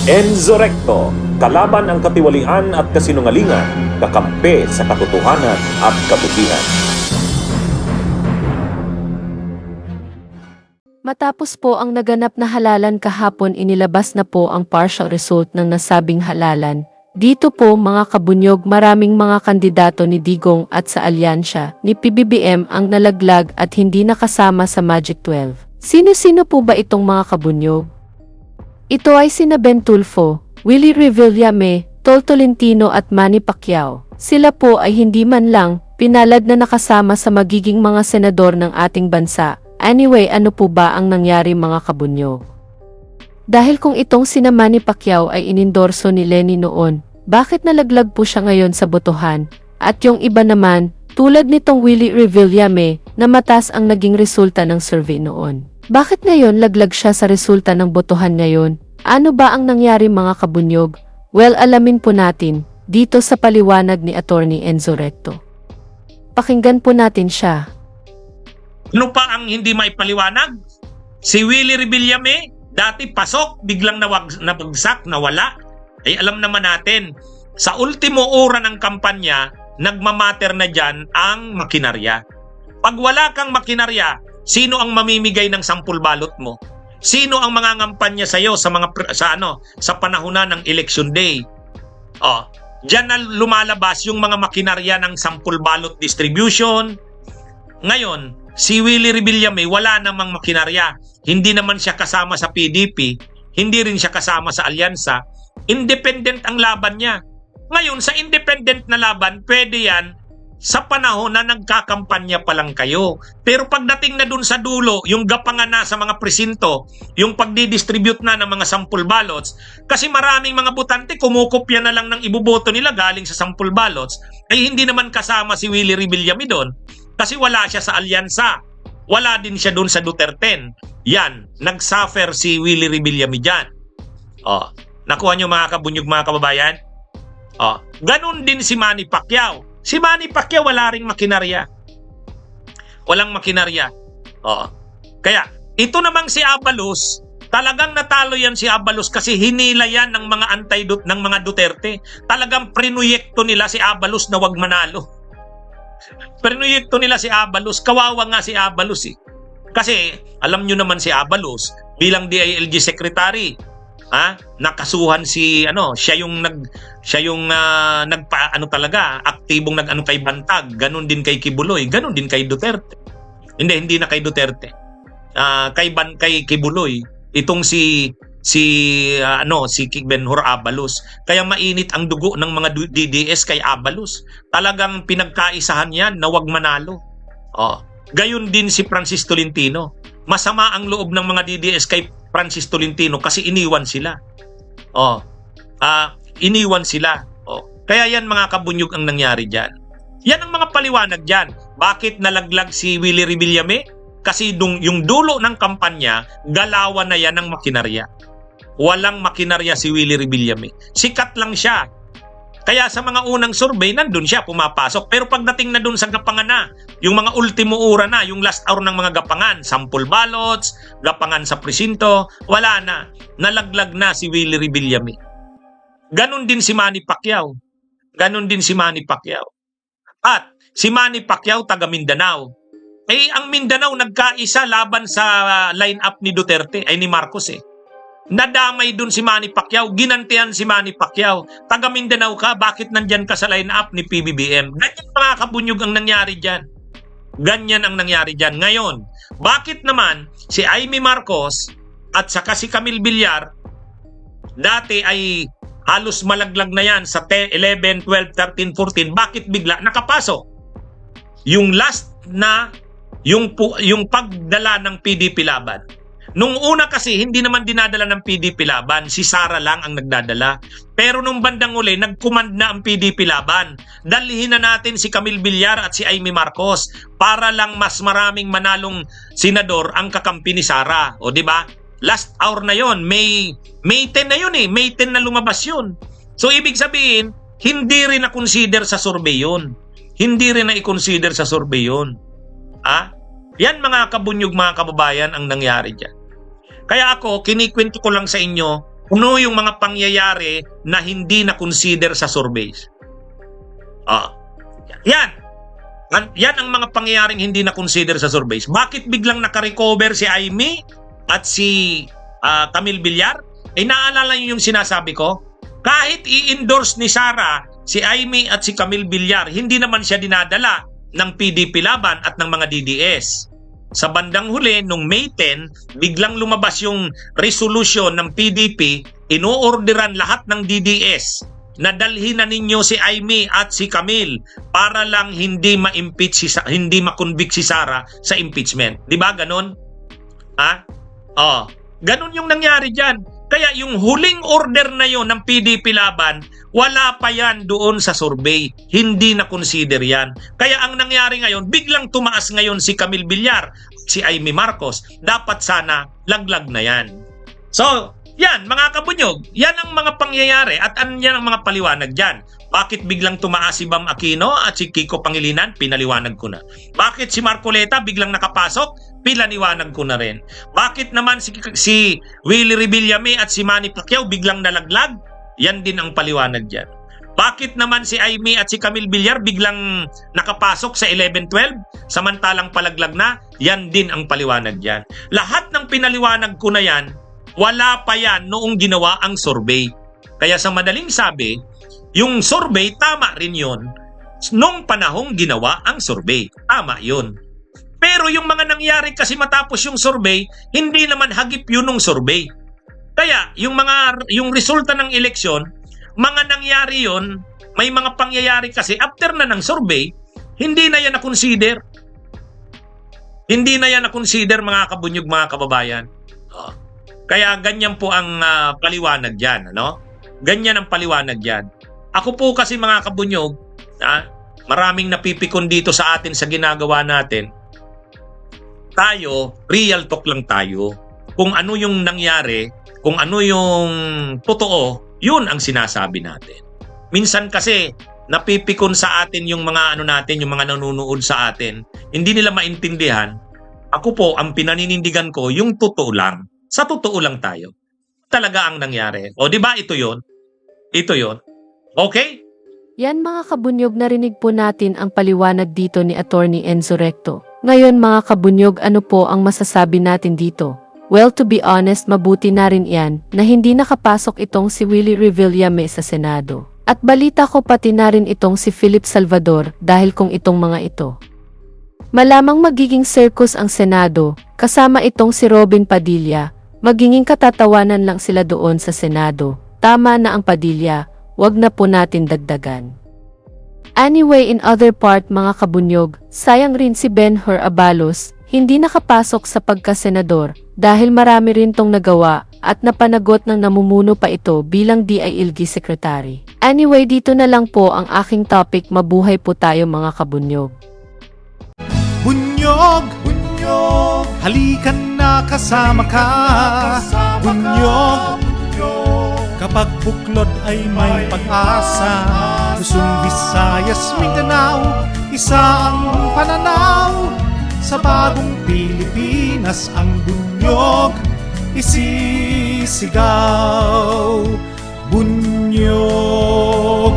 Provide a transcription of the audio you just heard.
Enzo Recto, kalaban ang katiwalian at kasinungalingan, kakampi sa katotohanan at kabutihan. Matapos po ang naganap na halalan kahapon, inilabas na po ang partial result ng nasabing halalan. Dito po mga kabunyog, maraming mga kandidato ni Digong at sa alyansya ni PBBM ang nalaglag at hindi nakasama sa Magic 12. Sino-sino po ba itong mga kabunyog? Ito ay sina Ben Tulfo, Willie Revillame, Tol Tolentino at Manny Pacquiao. Sila po ay hindi man lang pinalad na nakasama sa magiging mga senador ng ating bansa. Anyway, ano po ba ang nangyari mga kabunyog? Dahil kung itong sina Manny Pacquiao ay inendorso ni Lenny noon, bakit nalaglag po siya ngayon sa botohan? At yung iba naman, tulad nitong Willie Revillame, na mataas ang naging resulta ng survey noon. Bakit ngayon laglag siya sa resulta ng botohan ngayon? Ano ba ang nangyari mga kabunyog? Well, alamin po natin dito sa paliwanag ni Attorney Enzo Recto. Pakinggan po natin siya. Ano pa ang hindi maipaliwanag? Si Willie Revillame, dati pasok, biglang nabagsak, nawala. Ay alam naman natin, sa ultimo ora ng kampanya, nagmamatter na dyan ang makinarya. Pag wala kang makinarya, sino ang mamimigay ng 10 balot mo? Sino ang mangangampanya sa iyo sa panahon na ng election day? Diyan na lumalabas yung mga makinarya ng 10 balot distribution. Ngayon, si Willie Revillame wala namang makinarya. Hindi naman siya kasama sa PDP, hindi rin siya kasama sa alyansa. Independent ang laban niya. Ngayon, sa independent na laban, pwede yan sa panahon na nagkakampanya pa lang kayo. Pero pagdating na dun sa dulo, yung gapangan na sa mga presinto, yung pagdidistribute na ng mga 10 ballots, kasi maraming mga botante kumukopya na lang ng iboboto nila galing sa 10 ballots, ay hindi naman kasama si Willie Revillame doon. Kasi wala siya sa alyansa. Wala din siya doon sa Duterte. Yan, nagsuffer si Willie Revillame dyan. Nakuha nyo mga kabunyog mga kababayan? Ganun din si Manny Pacquiao. Si Manny Pacquiao wala ring makinarya. Walang makinarya. Kaya, ito namang si Abalos, talagang natalo yan si Abalos kasi hinila yan ng mga ng mga Duterte. Talagang prinuyekto nila si Abalos na wag manalo. Prinuyekto nila si Abalos. Kawawa nga si Abalos eh. Kasi, alam nyo naman si Abalos, bilang DILG Secretary, nakasuhan siya yung aktibong kay Bantag, ganun din kay Kibuloy, ganun din kay Duterte. Hindi na kay Duterte. Kay Kibuloy, itong si Benhur Abalos. Kaya mainit ang dugo ng mga DDS kay Abalos. Talagang pinagkaisahan yan na wag manalo. Gayon din si Francis Tolentino. Masama ang loob ng mga DDS kay Francis Tolentino kasi iniwan sila. Iniwan sila. Kaya yan mga kabunyog ang nangyari dyan. Yan ang mga paliwanag dyan. Bakit nalaglag si Willie Revillame? Kasi yung dulo ng kampanya, galawan na yan ng makinarya. Walang makinarya si Willie Revillame. Sikat lang siya. Kaya sa mga unang survey, nandun siya, pumapasok. Pero pagdating na dun sa gapangan na, yung mga ultimo ura na, yung last hour ng mga gapangan, 10 ballots, gapangan sa presinto, wala na. Nalaglag na si Willie Revillame. Ganon din si Manny Pacquiao. Ganon din si Manny Pacquiao. At si Manny Pacquiao, taga Mindanao. Ang Mindanao nagkaisa laban sa line-up ni Duterte, ni Marcos eh. Nadamay dun si Manny Pacquiao, ginantihan si Manny Pacquiao. Taga Mindanao ka, bakit nandyan ka sa line-up ni PBBM? Ganyan mga kabunyog ang nangyari dyan. Ganyan ang nangyari dyan. Ngayon, bakit naman si Amy Marcos at saka si Camille Villar, dati ay halos malaglag na yan sa 11, 12, 13, 14, bakit bigla nakapasok? Yung last na, yung pagdala ng PDP laban. Nung una kasi, hindi naman dinadala ng PDP laban. Si Sara lang ang nagdadala. Pero nung bandang uli, nag-command na ang PDP laban. Dalhin na natin si Camille Villar at si Amy Marcos para lang mas maraming manalong senador ang kakampi ni Sara. O di ba? Last hour na yon, May 10 na yun eh. May 10 na lumabas yun. So ibig sabihin, hindi rin na-consider sa survey yun. Hindi rin na-i-consider sa survey yun. Yan mga kabunyog mga kababayan ang nangyari dyan. Kaya ako, kinikwento ko lang sa inyo Ano yung mga pangyayari na hindi na-consider sa surveys? Yan. Yan ang mga pangyayaring hindi na-consider sa surveys. Bakit biglang nakarecover si Amy at si Camille Villar? Naalala niyo yung sinasabi ko? Kahit i-endorse ni Sara si Amy at si Camille Villar, hindi naman siya dinadala ng PDP Laban at ng mga DDS. Sa bandang huli, nung May 10, biglang lumabas yung resolution ng PDP, ino-orderan lahat ng DDS na dalhin na ninyo si Amy at si Camille para lang hindi ma-impeach hindi ma-convict si Sara sa impeachment. 'Di ba ganon? Ganon yung nangyari diyan. Kaya yung huling order na yon ng PDP Laban, wala pa yan doon sa survey. Hindi na consider yan. Kaya ang nangyari ngayon, biglang tumaas ngayon si Camille Villar, si Amy Marcos. Dapat sana laglag na yan. So, yan mga kabunyog, yan ang mga pangyayari at yan ang mga paliwanag dyan. Bakit biglang tumaas si Bam Aquino at si Kiko Pangilinan? Pinaliwanag ko na. Bakit si Marcoleta biglang nakapasok? Pinaliwanag ko na rin. Bakit naman si Willie Revillame at si Manny Pacquiao biglang nalaglag? Yan din ang paliwanag dyan. Bakit naman si Amy at si Camille Villar biglang nakapasok sa 11-12 samantalang palaglag na? Yan din ang paliwanag dyan. Lahat ng pinaliwanag ko na yan, wala pa yan noong ginawa ang survey. Kaya sa madaling sabi, yung survey, tama rin yun. Nung panahong ginawa ang survey, tama yun. Pero yung mga nangyari kasi matapos yung survey, hindi naman hagip yun ng survey. Kaya yung resulta ng eleksyon, mga nangyari yun, may mga pangyayari kasi after na ng survey, hindi na yan na-consider. Hindi na yan na-consider mga kabunyog, mga kababayan. Kaya ganyan po ang paliwanag dyan. Ano? Ganyan ang paliwanag dyan. Ako po kasi mga kabunyog, maraming napipikon dito sa atin sa ginagawa natin. Tayo, real talk lang tayo. Kung ano yung nangyari, kung ano yung totoo, yun ang sinasabi natin. Minsan kasi, napipikon sa atin yung mga natin, yung mga nanonood sa atin. Hindi nila maintindihan. Ako po, ang pinaninindigan ko, yung totoo lang. Sa totoo lang tayo. Talaga ang nangyari. O di ba ito yon? Ito yon. Okay? Yan mga kabunyog, narinig po natin ang paliwanag dito ni Attorney Enzo Recto. Ngayon mga kabunyog, ano po ang masasabi natin dito? Well, to be honest, mabuti na rin yan na hindi nakapasok itong si Willie Revillame sa Senado. At balita ko pati na rin itong si Philip Salvador dahil kung itong mga ito. Malamang magiging circus ang Senado, kasama itong si Robin Padilla, magiging katatawanan lang sila doon sa Senado. Tama na ang Padilla, wag na po natin dagdagan. Anyway, in other part mga kabunyog, sayang rin si Ben-Hur Abalos, hindi nakapasok sa pagkasenador dahil marami rin tong nagawa at napanagot ng namumuno pa ito bilang DILG Secretary. Anyway, dito na lang po ang aking topic. Mabuhay po tayo mga kabunyog. Bunyog, bunyog, halikan na kasama ka. Bunyog, kapag buklod ay may pag-asa. Luzon, Visayas, Mindanao, isa ang pananaw. Sa bagong Pilipinas ang bunyog isisigaw. Bunyog.